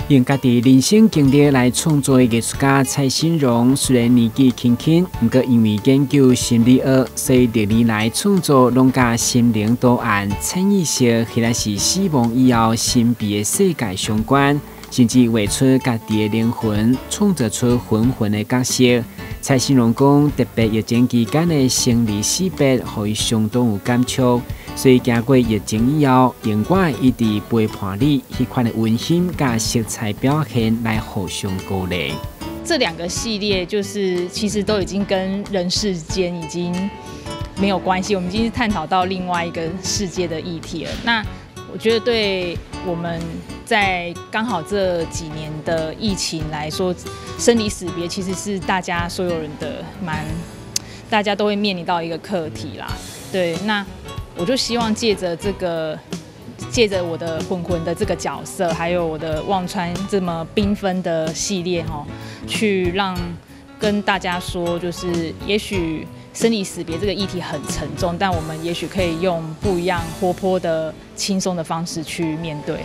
用家己人生经历来创作的艺术家蔡新荣，虽然年纪轻轻，不过因为研究心理学，所以历年来创作拢甲心灵档案、潜意识，或者是死亡以后神秘的世界相关，甚至画出家己的灵魂，创造出魂魂的角色。蔡新荣讲，特别疫情期间的生离死别，让伊相当有感触。所以经过疫情以后，尽管一直陪伴你，迄款的温馨加色彩表现来互相鼓励。这2个系列就是其实都已经跟人世间已经没有关系，我们已经是探讨到另外一个世界的议题了。那我觉得对我们在刚好这几年的疫情来说，生离死别其实是大家所有人的大家都会面临到一个课题啦。对，那我就希望借着我的魂魂的这个角色，还有我的忘川这么缤纷的系列去跟大家说，就是也许生离死别这个议题很沉重，但我们也许可以用不一样活泼的、轻松的方式去面对。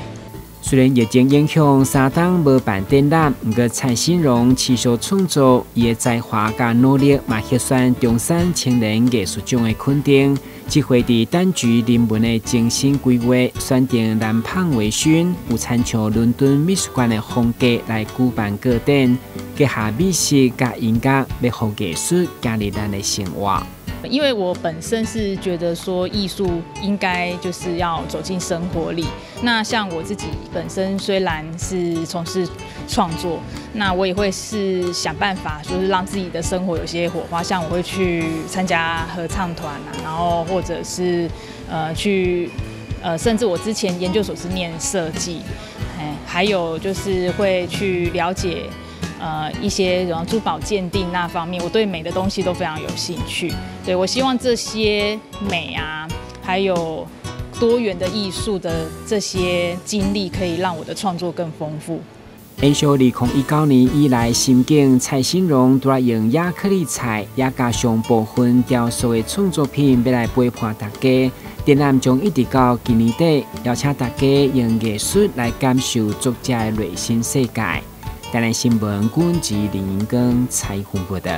虽然疫情影响3档无办展览，不过蔡新荣持续创作，伊的才华甲努力嘛获选中山青年艺术奖的肯定。这回伫单局人文的精心规划，选定南胖微醺，有参照伦敦美术馆的风格来举办个展，结合美食甲音乐，要互艺术加入咱的生活。因为我本身是觉得说艺术应该就是要走进生活里。那像我自己本身虽然是从事创作，那我也会是想办法，就是让自己的生活有些火花。像我会去参加合唱团啊，然后或者是甚至我之前研究所是念设计，还有就是会去了解。一些珠宝鉴定那方面，我对美的东西都非常有兴趣。对，我希望这些美啊，还有多元的艺术的这些经历，可以让我的创作更丰富。延续2019年以来，心境蔡新荣都来用亚克力彩，也加上部分雕塑的创作品，要来陪伴大家。展览将一直到今年底，邀请大家用艺术来感受作者的内心世界。台南新闻，阮是林英庚采访报道。